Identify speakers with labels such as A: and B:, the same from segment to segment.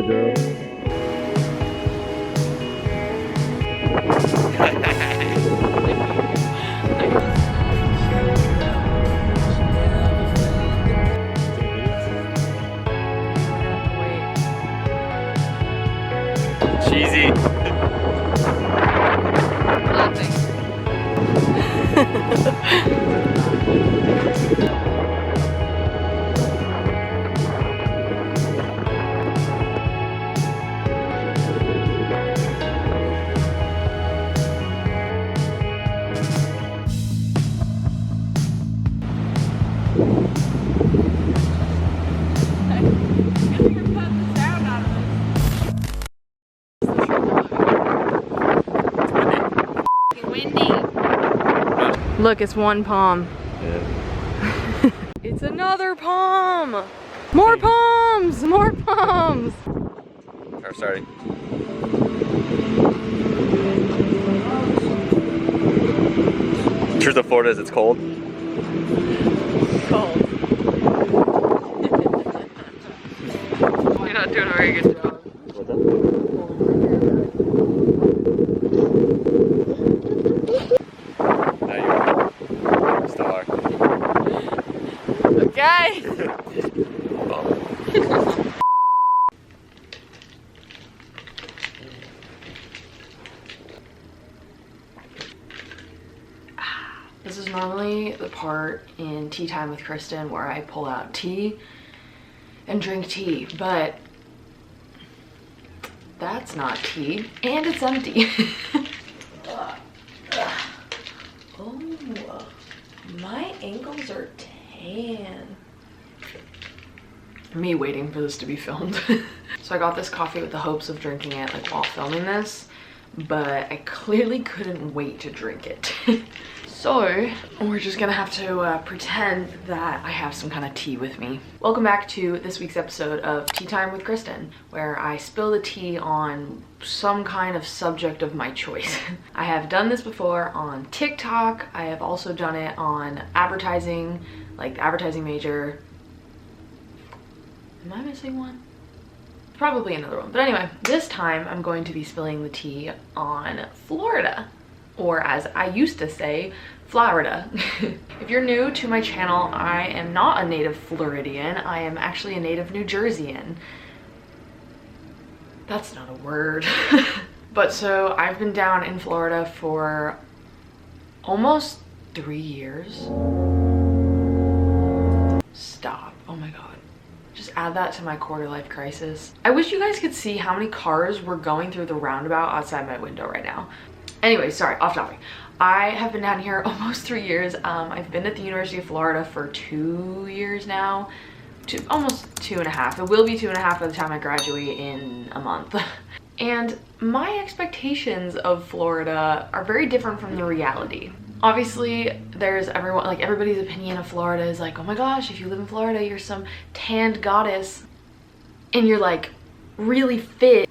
A: the drill.
B: Cheesy.
C: Laughing. Look, it's one palm.
A: Yeah.
C: It's another palm. More palms, more palms.
B: Or sorry. Truth of Florida is it's cold.
C: Cold. You're not doing a very good job.
A: What's up?
B: No, you still are.
C: Okay. This is normally the part in Tea Time with Kristen where I pull out tea and drink tea, but that's not tea, and it's empty. Oh, my ankles are tan. Me waiting for this to be filmed. So I got this coffee with the hopes of drinking it like while filming this, but I clearly couldn't wait to drink it. So we're just gonna have to pretend that I have some kind of tea with me. Welcome back to this week's episode of Tea Time with Kristen, where I spill the tea on some kind of subject of my choice. I have done this before on TikTok. I have also done it on advertising, like the advertising major. Am I missing one? Probably another one. But anyway, this time I'm going to be spilling the tea on Florida. Or as I used to say, Florida. If you're new to my channel, I am not a native Floridian. I am actually a native New Jerseyan. That's not a word. But so I've been down in Florida for almost 3 years. Stop. Oh my God. Just add that to my quarter life crisis. I wish you guys could see how many cars were going through the roundabout outside my window right now. Anyway, sorry, off topic. I have been down here almost 3 years. I've been at the University of Florida for 2 years now. Almost 2.5. It will be 2.5 by the time I graduate in a month. And my expectations of Florida are very different from the reality. Obviously, there's everyone, like everybody's opinion of Florida is like, oh my gosh, if you live in Florida, you're some tanned goddess. And you're like really fit.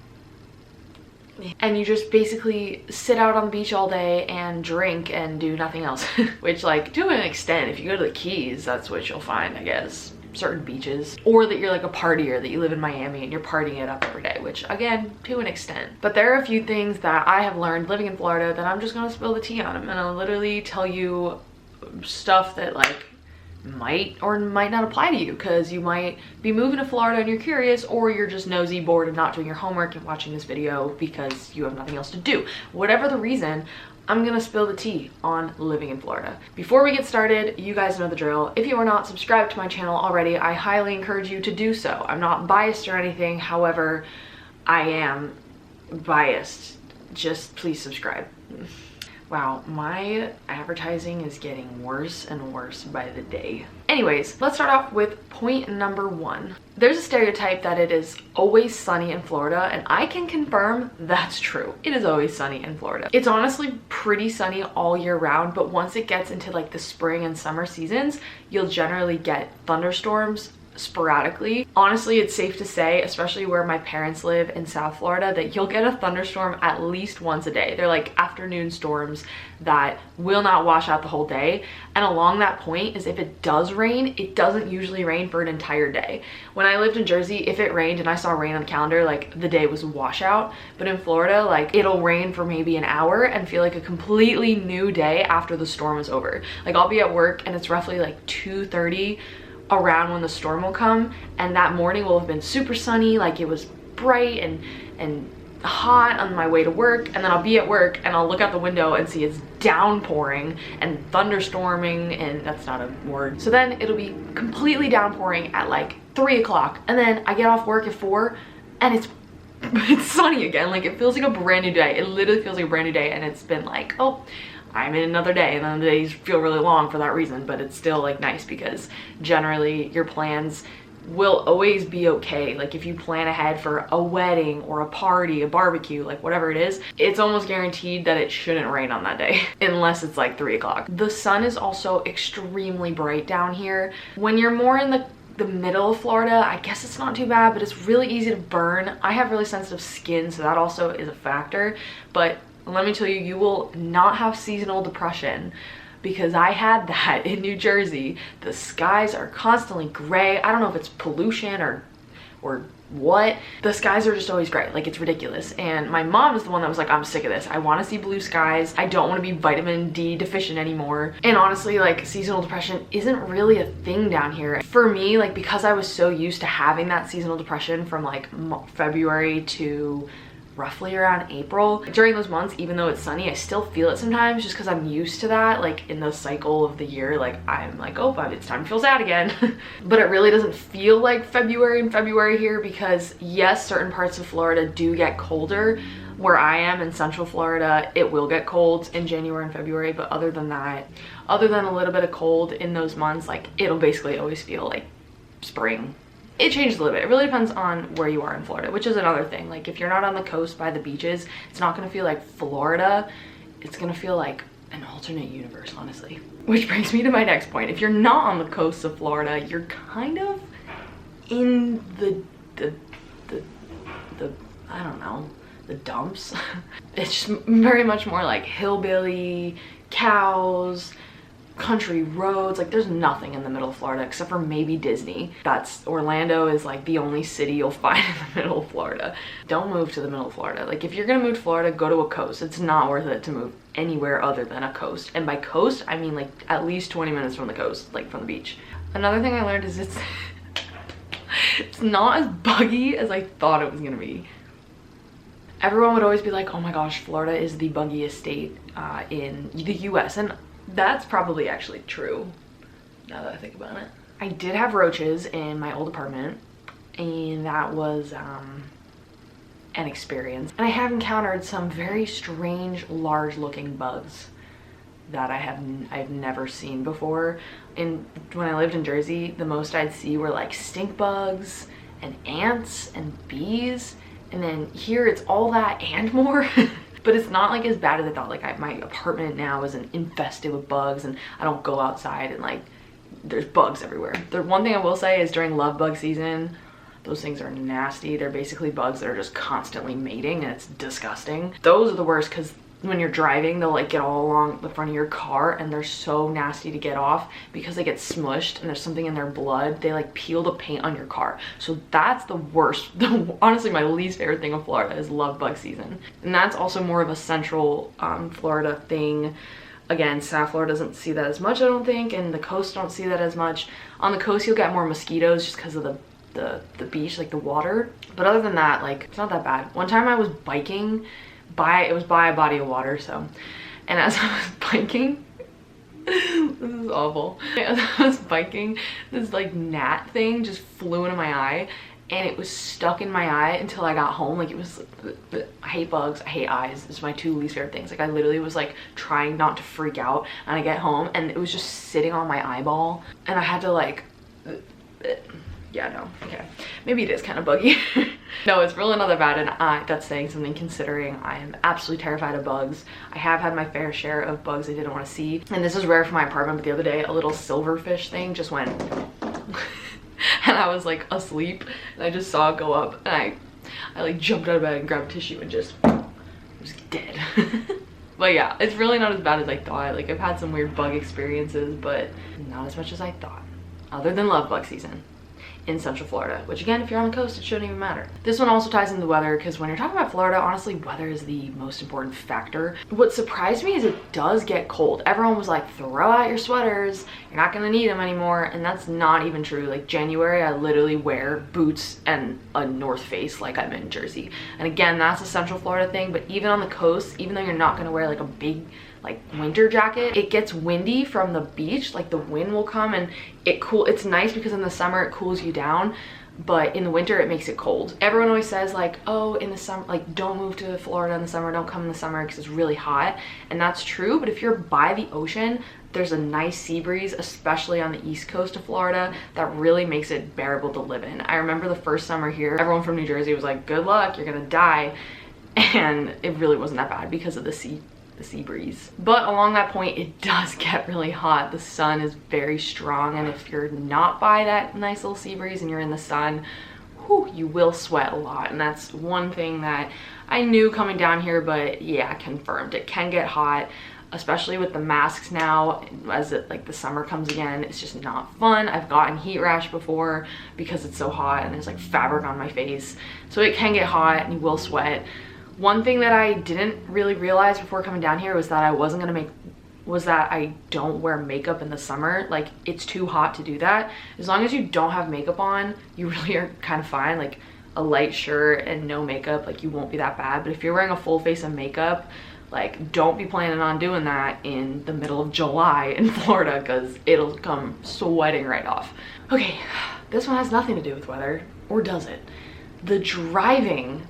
C: And you just basically sit out on the beach all day and drink and do nothing else. Which, like, to an extent, if you go to the Keys, that's what you'll find, I guess. Certain beaches. Or that you're like a partier, that you live in Miami and you're partying it up every day, which again, to an extent. But there are a few things that I have learned living in Florida that I'm just gonna spill the tea on them, and I'll literally tell you stuff that like might or might not apply to you, because you might be moving to Florida and you're curious, or you're just nosy, bored, and not doing your homework and watching this video because you have nothing else to do. Whatever the reason, I'm gonna spill the tea on living in Florida. Before we get started, you guys know the drill. If you are not subscribed to my channel already, I highly encourage you to do so. I'm not biased or anything, however, I am biased. Just please subscribe. Wow, my advertising is getting worse and worse by the day. Anyways, let's start off with point number 1. There's a stereotype that it is always sunny in Florida, and I can confirm that's true. It is always sunny in Florida. It's honestly pretty sunny all year round, but once it gets into like the spring and summer seasons, you'll generally get thunderstorms sporadically. Honestly, it's safe to say, especially where my parents live in South Florida, that you'll get a thunderstorm at least once a day. They're like afternoon storms that will not wash out the whole day. And along that point is if it does rain, it doesn't usually rain for an entire day. When I lived in Jersey, if it rained and I saw rain on the calendar, like the day was a washout. But in Florida, like it'll rain for maybe an hour and feel like a completely new day after the storm is over. Like I'll be at work and it's roughly like 2:30 around when the storm will come, and that morning will have been super sunny, like it was bright and hot on my way to work, and then I'll be at work and I'll look out the window and see it's downpouring and thunderstorming, and that's not a word. So then it'll be completely downpouring at like 3 o'clock, and then I get off work at 4 and it's sunny again. Like it feels like a brand new day. It literally feels like a brand new day, and it's been like, oh, I'm in another day, and then the days feel really long for that reason, but it's still like nice because generally your plans will always be okay. Like if you plan ahead for a wedding or a party, a barbecue, like whatever it is, it's almost guaranteed that it shouldn't rain on that day unless it's like 3 o'clock. The sun is also extremely bright down here. When you're more in the middle of Florida, I guess it's not too bad, but it's really easy to burn. I have really sensitive skin, so that also is a factor, but let me tell you, you will not have seasonal depression because I had that in New Jersey. The skies are constantly gray. I don't know if it's pollution or what. The skies are just always gray. Like it's ridiculous. And my mom is the one that was like, I'm sick of this. I want to see blue skies. I don't want to be vitamin D deficient anymore. And honestly, like seasonal depression isn't really a thing down here. For me, like because I was so used to having that seasonal depression from like February to roughly around April. During those months, even though it's sunny, I still feel it sometimes just because I'm used to that. Like in the cycle of the year, like I'm like, oh, it's time to feel sad again. But it really doesn't feel like February in February here because yes, certain parts of Florida do get colder. Where I am in Central Florida, it will get cold in January and February, but other than that, other than a little bit of cold in those months, like it'll basically always feel like spring. It changes a little bit. It really depends on where you are in Florida, which is another thing. Like if you're not on the coast by the beaches, it's not gonna feel like Florida. It's gonna feel like an alternate universe, honestly. Which brings me to my next point. If you're not on the coast of Florida, you're kind of in the I don't know, the dumps. It's just very much more like hillbilly, cows, country roads. Like there's nothing in the middle of Florida except for maybe Disney. Orlando is like the only city you'll find in the middle of Florida. Don't move to the middle of Florida. Like if you're gonna move to Florida, go to a coast. It's not worth it to move anywhere other than a coast. And by coast, I mean like at least 20 minutes from the coast, like from the beach. Another thing I learned is it's not as buggy as I thought it was gonna be. Everyone would always be like, oh my gosh, Florida is the buggiest state in the US, and that's probably actually true now that I think about it. I did have roaches in my old apartment, and that was an experience. And I have encountered some very strange, large looking bugs that I've never seen before. And when I lived in Jersey, the most I'd see were like stink bugs and ants and bees. And then here it's all that and more. But it's not like as bad as I thought. Like my apartment now isn't infested with bugs, and I don't go outside and like there's bugs everywhere. The one thing I will say is during love bug season, those things are nasty. They're basically bugs that are just constantly mating, and it's disgusting. Those are the worst because when you're driving, they'll like get all along the front of your car, and they're so nasty to get off because they get smushed and there's something in their blood. They like peel the paint on your car. So that's the worst. Honestly, my least favorite thing of Florida is love bug season. And that's also more of a central Florida thing. Again, South Florida doesn't see that as much, I don't think, and the coast don't see that as much. On the coast, you'll get more mosquitoes just because of the beach, like the water. But other than that, like it's not that bad. One time I was biking it was by a body of water, so, and as I was biking, this is awful. As I was biking, this like gnat thing just flew into my eye, and it was stuck in my eye until I got home. Like it was, I hate bugs, I hate eyes. It's my two least favorite things. Like I literally was like trying not to freak out, and I get home and it was just sitting on my eyeball, and I had to like, yeah, no, okay. Maybe it is kind of buggy. No, it's really not that bad, and that's saying something considering I am absolutely terrified of bugs. I have had my fair share of bugs I didn't want to see, and this is rare for my apartment, but the other day a little silverfish thing just went and I was like asleep and I just saw it go up and I like jumped out of bed and grabbed tissue and just was dead. But yeah, it's really not as bad as I thought. Like I've had some weird bug experiences, but not as much as I thought, other than love bug season in Central Florida, which again, if you're on the coast, it shouldn't even matter. This one also ties into the weather, because when you're talking about Florida, honestly, weather is the most important factor. What surprised me is it does get cold. Everyone was like, throw out your sweaters, you're not gonna need them anymore, and that's not even true. Like January, I literally wear boots and a North Face like I'm in Jersey. And again, that's a Central Florida thing, but even on the coast, even though you're not gonna wear like a big like winter jacket, it gets windy from the beach. Like the wind will come and it's nice because in the summer it cools you down, but in the winter it makes it cold. Everyone always says like, oh, in the summer, like don't move to Florida in the summer, don't come in the summer because it's really hot. And that's true, but if you're by the ocean, there's a nice sea breeze, especially on the east coast of Florida, that really makes it bearable to live in. I remember the first summer here, everyone from New Jersey was like, good luck, you're gonna die. And it really wasn't that bad because of the sea breeze. But along that point, it does get really hot. The sun is very strong, and if you're not by that nice little sea breeze and you're in the sun, whew, you will sweat a lot. And that's one thing that I knew coming down here, but yeah, confirmed. It can get hot, especially with the masks now. As it like the summer comes again, it's just not fun. I've gotten heat rash before because it's so hot and there's like fabric on my face, so it can get hot and you will sweat. One thing that I didn't really realize before coming down here was that I don't wear makeup in the summer. Like it's too hot to do that. As long as you don't have makeup on, you really are kind of fine. Like a light shirt and no makeup, like you won't be that bad. But if you're wearing a full face of makeup, like don't be planning on doing that in the middle of July in Florida, because it'll come sweating right off. Okay, this one has nothing to do with weather, or does it? The driving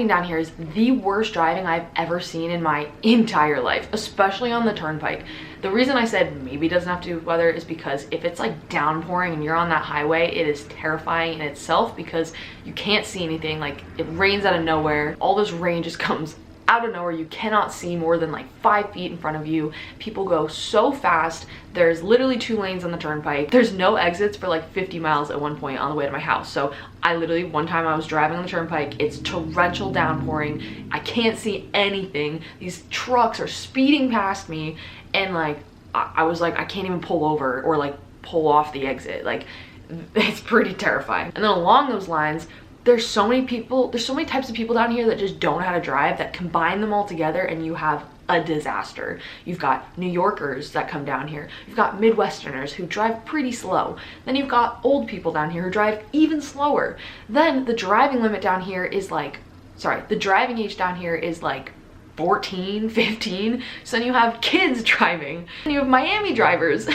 C: down here is the worst driving I've ever seen in my entire life, especially on the turnpike. The reason I said maybe it doesn't have to do with weather is because if it's like downpouring and you're on that highway, it is terrifying in itself because you can't see anything. Like it rains out of nowhere. All this rain just comes out of nowhere. You cannot see more than like 5 feet in front of you. People go so fast. There's literally 2 lanes on the turnpike. There's no exits for like 50 miles at one point on the way to my house. So I literally, one time I was driving on the turnpike, it's torrential downpouring. I can't see anything. These trucks are speeding past me, and like I was like, I can't even pull over or like pull off the exit. Like it's pretty terrifying. And then along those lines, there's so many types of people down here that just don't know how to drive, that combine them all together and you have a disaster. You've got New Yorkers that come down here. You've got Midwesterners who drive pretty slow. Then you've got old people down here who drive even slower. Then the driving limit down here is like, the driving age down here is like 14, 15. So then you have kids driving, and you have Miami drivers,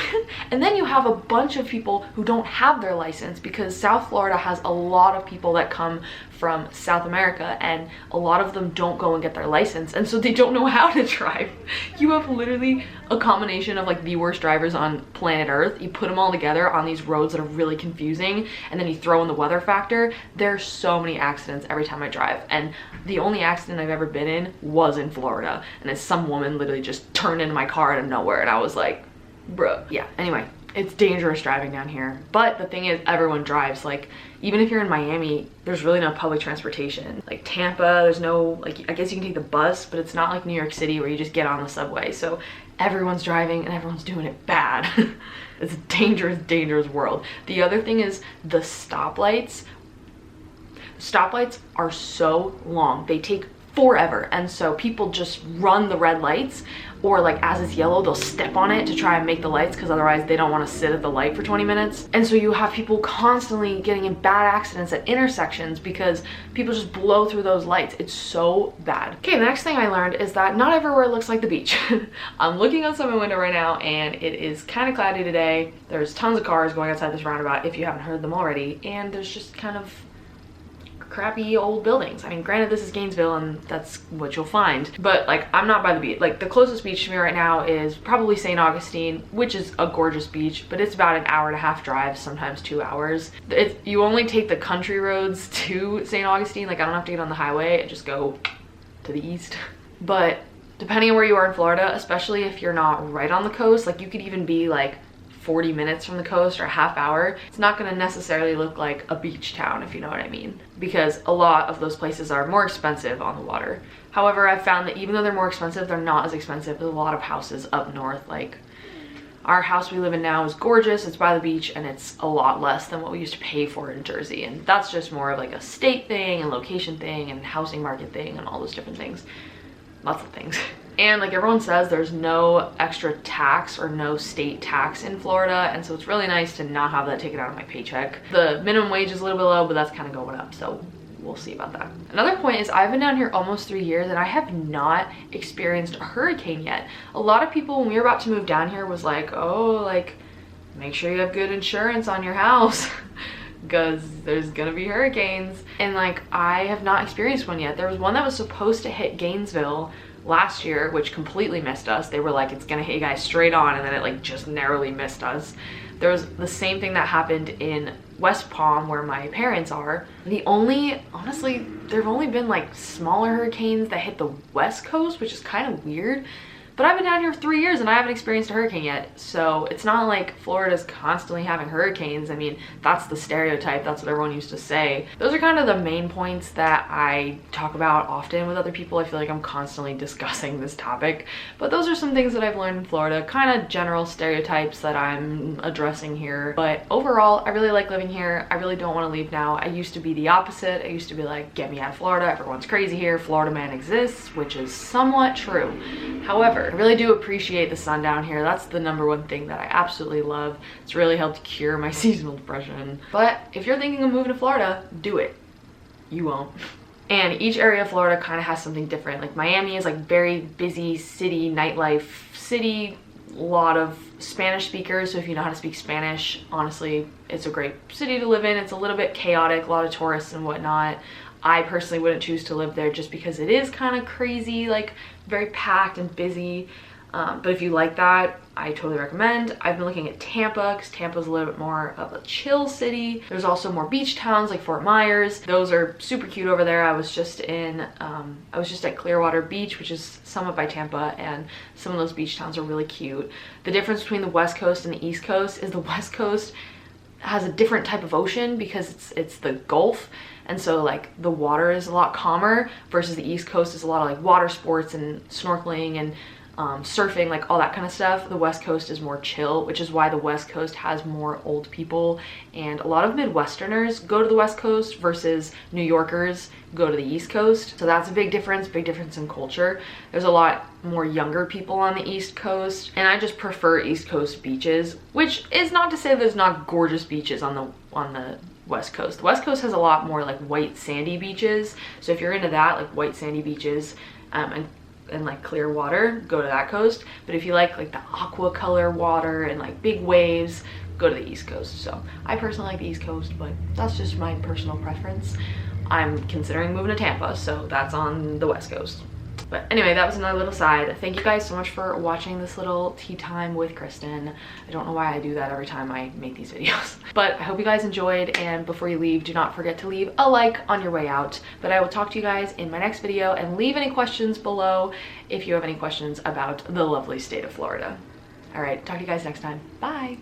C: and then you have a bunch of people who don't have their license, because South Florida has a lot of people that come from South America, and a lot of them don't go and get their license, and so they don't know how to drive. You have literally a combination of like the worst drivers on planet Earth. You put them all together on these roads that are really confusing, and then you throw in the weather factor. There's so many accidents every time I drive, and the only accident I've ever been in was in Florida, and it's some woman literally just turned into my car out of nowhere, and I was like, bruh. Yeah, anyway, it's dangerous driving down here. But the thing is, everyone drives. Like even if you're in Miami, there's really no public transportation. Like Tampa, there's no, like I guess you can take the bus, but it's not like New York City where you just get on the subway. So everyone's driving and everyone's doing it bad. It's a dangerous, dangerous world. The other thing is the stoplights. Stoplights are so long. They take forever, and so people just run the red lights, or like as it's yellow they'll step on it to try and make the lights, because otherwise they don't want to sit at the light for 20 minutes. And so you have people constantly getting in bad accidents at intersections because people just blow through those lights. It's so bad. Okay, the next thing I learned is that not everywhere looks like the beach. I'm looking outside my window right now and it is kind of cloudy today. There's tons of cars going outside this roundabout, if you haven't heard them already, and there's just kind of crappy old buildings. I mean, granted, this is Gainesville and that's what you'll find, but like I'm not by the beach. Like the closest beach to me right now is probably St. Augustine, which is a gorgeous beach, but it's about an hour and a half drive, sometimes 2 hours. You only take the country roads to St. Augustine. Like I don't have to get on the highway, I just go to the east. But depending on where you are in Florida, especially if you're not right on the coast, like you could even be like 40 minutes from the coast or a half hour, it's not going to necessarily look like a beach town, if you know what I mean, because a lot of those places are more expensive on the water. However, I've found that even though they're more expensive, they're not as expensive as a lot of houses up north. Like, our house we live in now is gorgeous, it's by the beach, and it's a lot less than what we used to pay for in Jersey. And that's just more of like a state thing and location thing and housing market thing and all those different things. Lots of things. And like everyone says, there's no extra tax or no state tax in Florida, and so it's really nice to not have that taken out of my paycheck. The minimum wage is a little bit low, but that's kind of going up, so we'll see about that. Another point is I've been down here almost 3 years and I have not experienced a hurricane yet. A lot of people when we were about to move down here was like, oh, like make sure you have good insurance on your house because there's gonna be hurricanes. And like, I have not experienced one yet. There was one that was supposed to hit Gainesville last year, which completely missed us. They were like, it's gonna hit you guys straight on, and then it like just narrowly missed us. There was the same thing that happened in West Palm where my parents are. Honestly, there have only been like smaller hurricanes that hit the West Coast, which is kind of weird. But I've been down here for 3 years and I haven't experienced a hurricane yet. So it's not like Florida's constantly having hurricanes. I mean, that's the stereotype. That's what everyone used to say. Those are kind of the main points that I talk about often with other people. I feel like I'm constantly discussing this topic. But those are some things that I've learned in Florida, kind of general stereotypes that I'm addressing here. But overall, I really like living here. I really don't want to leave now. I used to be the opposite. I used to be like, get me out of Florida. Everyone's crazy here. Florida man exists, which is somewhat true. However, I really do appreciate the sun down here. That's the #1 thing that I absolutely love. It's really helped cure my seasonal depression. But if you're thinking of moving to Florida, do it. You won't. And each area of Florida kind of has something different. Like Miami is like very busy city, nightlife city, a lot of Spanish speakers. So if you know how to speak Spanish, honestly, it's a great city to live in. It's a little bit chaotic, a lot of tourists and whatnot. I personally wouldn't choose to live there just because it is kind of crazy, like very packed and busy. But if you like that, I totally recommend. I've been looking at Tampa because Tampa's a little bit more of a chill city. There's also more beach towns like Fort Myers. Those are super cute over there. I was just at Clearwater Beach, which is somewhat by Tampa, and some of those beach towns are really cute. The difference between the West Coast and the East Coast is the West Coast has a different type of ocean because it's the Gulf, and so like the water is a lot calmer versus the East Coast is a lot of like water sports and snorkeling and surfing, like all that kind of stuff. The West Coast is more chill, which is why the West Coast has more old people, and a lot of Midwesterners go to the West Coast versus New Yorkers go to the East Coast. So that's a big difference in culture. There's a lot more younger people on the East Coast, and I just prefer East Coast beaches, which is not to say there's not gorgeous beaches on the West Coast. The West Coast has a lot more like white sandy beaches, so if you're into that, like white sandy beaches and like clear water, go to that coast. But if you like the aqua color water and like big waves, go to the East Coast. So I personally like the East Coast, but that's just my personal preference. I'm considering moving to Tampa, so that's on the West Coast. But anyway, that was another little side. Thank you guys so much for watching this little tea time with Kristen. I don't know why I do that every time I make these videos. But I hope you guys enjoyed, and before you leave, do not forget to leave a like on your way out. But I will talk to you guys in my next video, and leave any questions below if you have any questions about the lovely state of Florida. All right, talk to you guys next time. Bye.